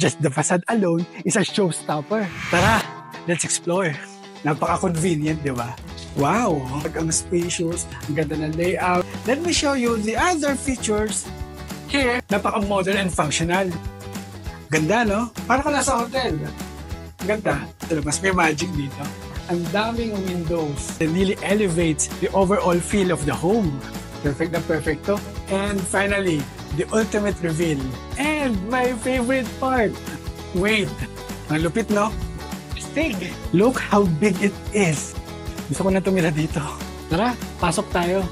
Just the facade alone is a showstopper. Tara, let's explore. Napaka-convenient, di ba? Wow! Ang spacious, ang ganda ng layout. Let me show you the other features. Here, napaka-modern and functional. Ganda, no? Para ka nasa hotel. Ganda. Ito, mas may magic dito. Ang daming windows. It really elevates the overall feel of the home. Perfect na perfecto. And finally, the ultimate reveal. And my favorite part. Wait. Ang lupit, no? Astig. Look how big it is. Gusto ko na tumira dito. Tara, pasok tayo.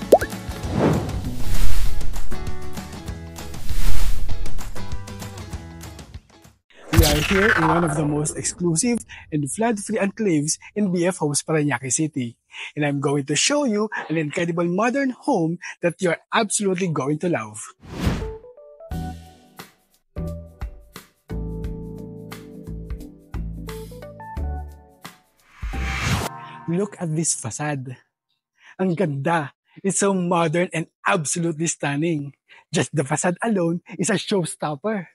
We are here in one of the most exclusive and flood-free enclaves in BF Homes, Parañaque City. And I'm going to show you an incredible modern home that you're absolutely going to love. Look at this facade. Ang ganda. It's so modern and absolutely stunning. Just the facade alone is a showstopper.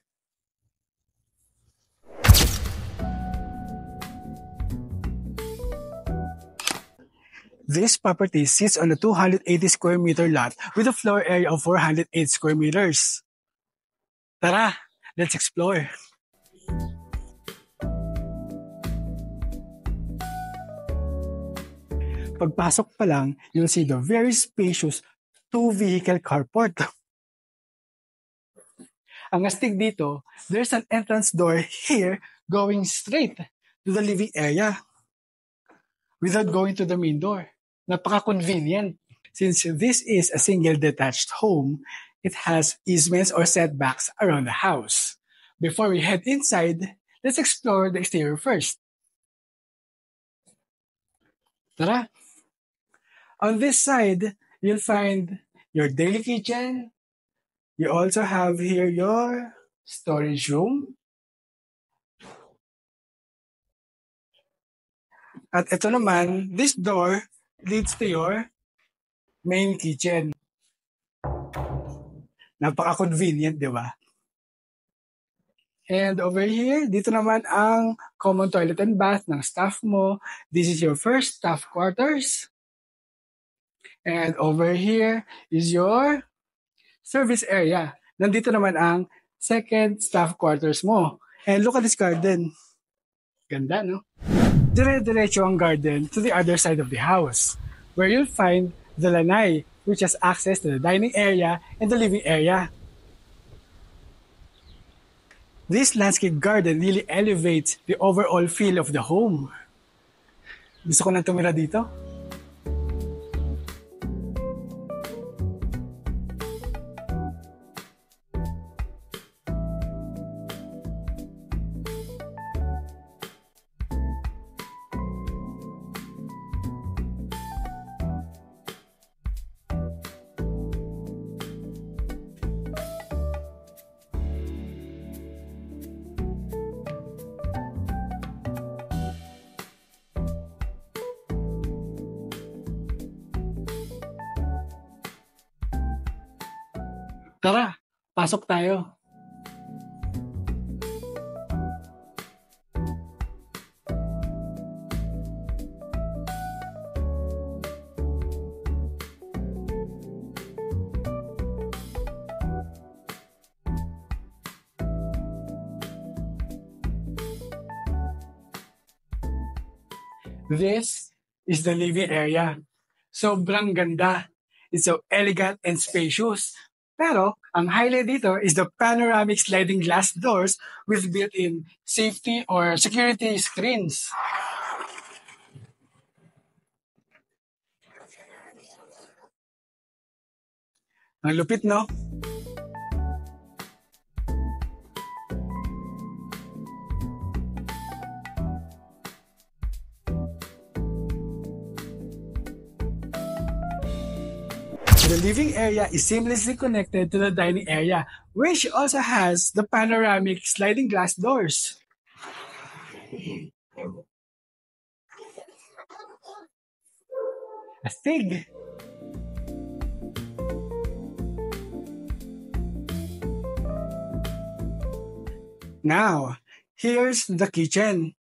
This property sits on a 280 square meter lot with a floor area of 408 square meters. Tara, let's explore. Pagpasok pa lang, you'll see the very spacious two-vehicle carport. Ang astig dito, there's an entrance door here going straight to the living area without going to the main door. Napaka-convenient. Since this is a single detached home, it has easements or setbacks around the house. Before we head inside, let's explore the exterior first. Tara! On this side, you'll find your daily kitchen. You also have here your storage room. At ito naman, this door leads to your main kitchen. Napaka-convenient, di ba? And over here, dito naman ang common toilet and bath ng staff mo. This is your first staff quarters. And over here is your service area. Nandito naman ang second staff quarters mo. And look at this garden. Ganda, no? Dire-diretso ang garden to the other side of the house, where you'll find the lanai, which has access to the dining area and the living area. This landscape garden really elevates the overall feel of the home. Gusto ko nang tumira dito. Tara, pasok tayo. This is the living area. Sobrang ganda. It's so elegant and spacious. Pero, ang highlight dito is the panoramic sliding glass doors with built-in safety or security screens. Ang lupit, no? The living area is seamlessly connected to the dining area, which also has the panoramic sliding glass doors. Astig! Now, here's the kitchen.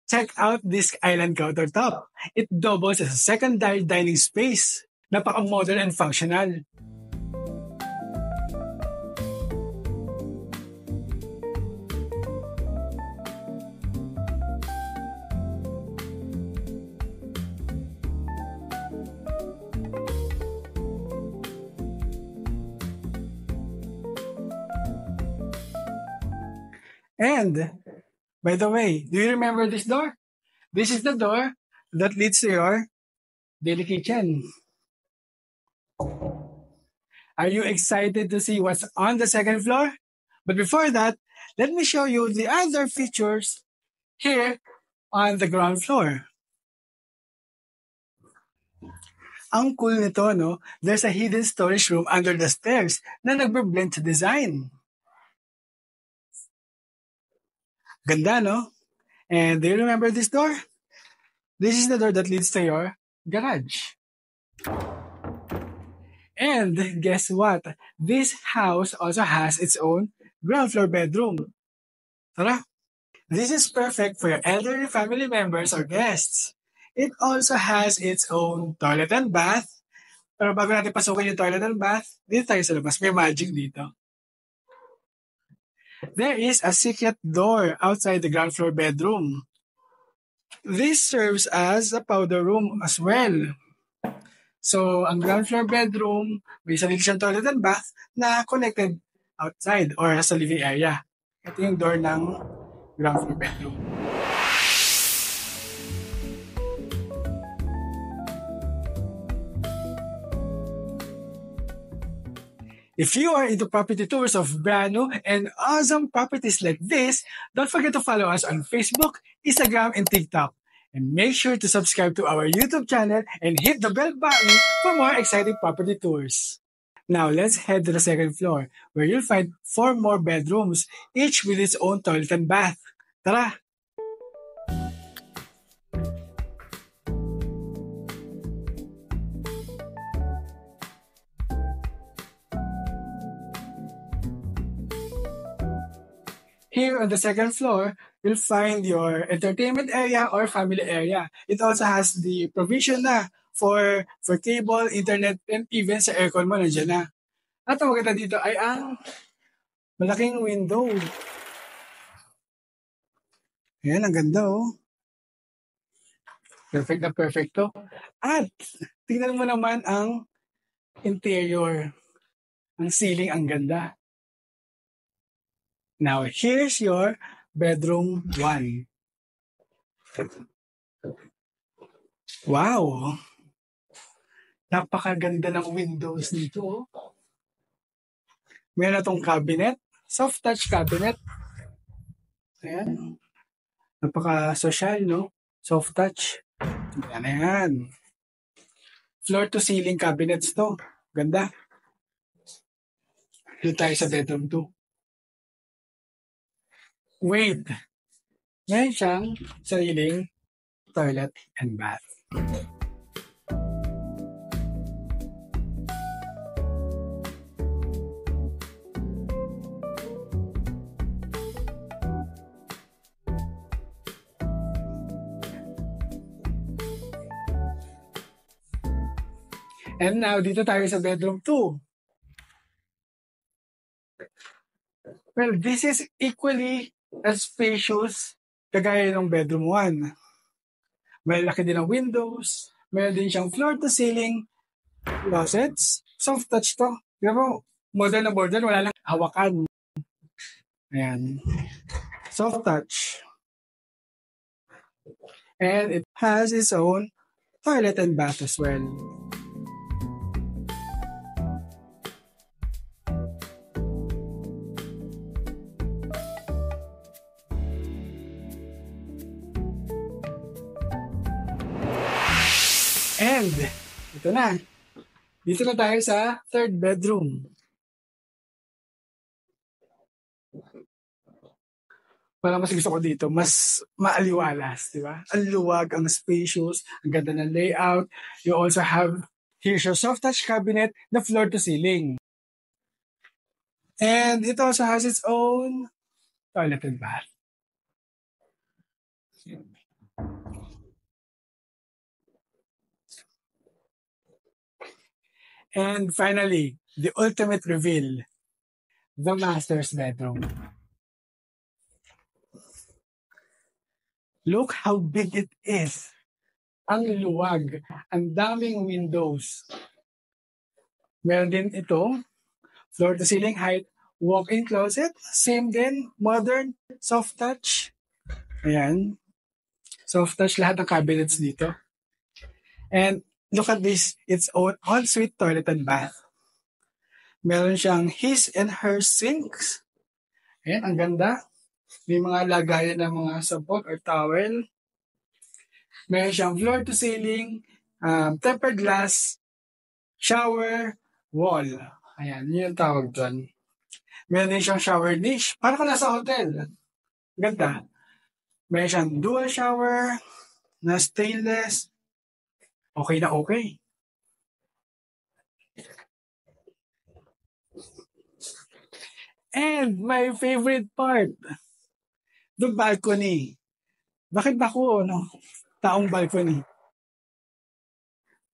Check out this island countertop. It doubles as a secondary dining space. Napaka-modern and functional. And, by the way, do you remember this door? This is the door that leads to your daily kitchen. Are you excited to see what's on the second floor? But before that, let me show you the other features here on the ground floor. Ang cool nito, no? There's a hidden storage room under the stairs na nagbe-blend sa design. Ganda, no? And do you remember this door? This is the door that leads to your garage. And guess what? This house also has its own ground floor bedroom. Tara! This is perfect for your elderly family members or guests. It also has its own toilet and bath. Pero bago natin pasukin yung toilet and bath, dito tayo sa labas. May magic dito. There is a secret door outside the ground floor bedroom. This serves as a powder room as well. So, ang ground floor bedroom, may sarili siyang toilet and bath na connected outside or sa living area. Ito yung door ng ground floor bedroom. If you are into property tours of brand new and awesome properties like this, don't forget to follow us on Facebook, Instagram, and TikTok. And make sure to subscribe to our YouTube channel and hit the bell button for more exciting property tours. Now, let's head to the second floor, where you'll find 4 more bedrooms, each with its own toilet and bath. Tara! Here on the second floor, you'll find your entertainment area or family area. It also has the provision na for cable, internet, and even sa aircon mo nandiyan na. At ang maganda dito ay ang malaking window. Ayan, ang ganda oh. Perfect na perfecto. At tingnan mo naman ang interior. Ang ceiling, ang ganda. Now, here's your bedroom 1. Wow! Napakaganda ng windows dito. Meron na itong cabinet. Soft touch cabinet. Ayan. Napaka-social, no? Soft touch. Ayan. Floor to ceiling cabinets to. Ganda. Dito tayo sa bedroom 2. Wait. Meron siyang sariling toilet and bath. And now, dito tayo sa bedroom 2. Well, this is equally as spacious kagaya ng bedroom 1. May laki din ng windows. Meron din siyang floor-to-ceiling closets. Soft touch to. Pero modern na modern, wala lang hawakan. Ayan. Soft touch. And it has its own toilet and bath as well. And, ito na. Dito na tayo sa third bedroom. Parang mas gusto ko dito, mas maaliwalas, di ba? Ang luwag, ang spacious, ang ganda ng layout. You also have, here's your soft touch cabinet na floor to ceiling. And it also has its own toilet and bath. And finally, the ultimate reveal, the master's bedroom. Look how big it is. Ang luwag, ang daming windows. Meron din ito, floor to ceiling height, walk-in closet, same din, modern, soft touch. Ayan. Soft touch lahat ng cabinets dito. And look at this, it's own ensuite toilet and bath. Meron siyang his and her sinks. Ayan, ang ganda. May mga lagayan ng mga sabon or towel. Meron siyang floor to ceiling, tempered glass, shower, wall. Ayan, yun yung tawag doon. Meron din siyang shower niche. Para ka nasa hotel. Ganda. Meron siyang dual shower na stainless. Okay na okay. And my favorite part, the balcony. Bakit ba ako, taong balcony?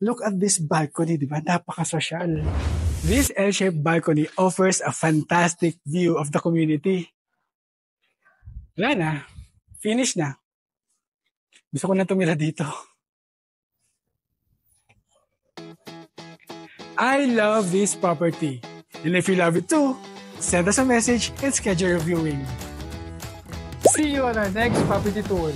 Look at this balcony, di ba? Napakasosyal. This L-shaped balcony offers a fantastic view of the community. Wala na. Finish na. Gusto ko na tumira dito. I love this property. And if you love it too, send us a message and schedule your viewing. See you on our next property tour.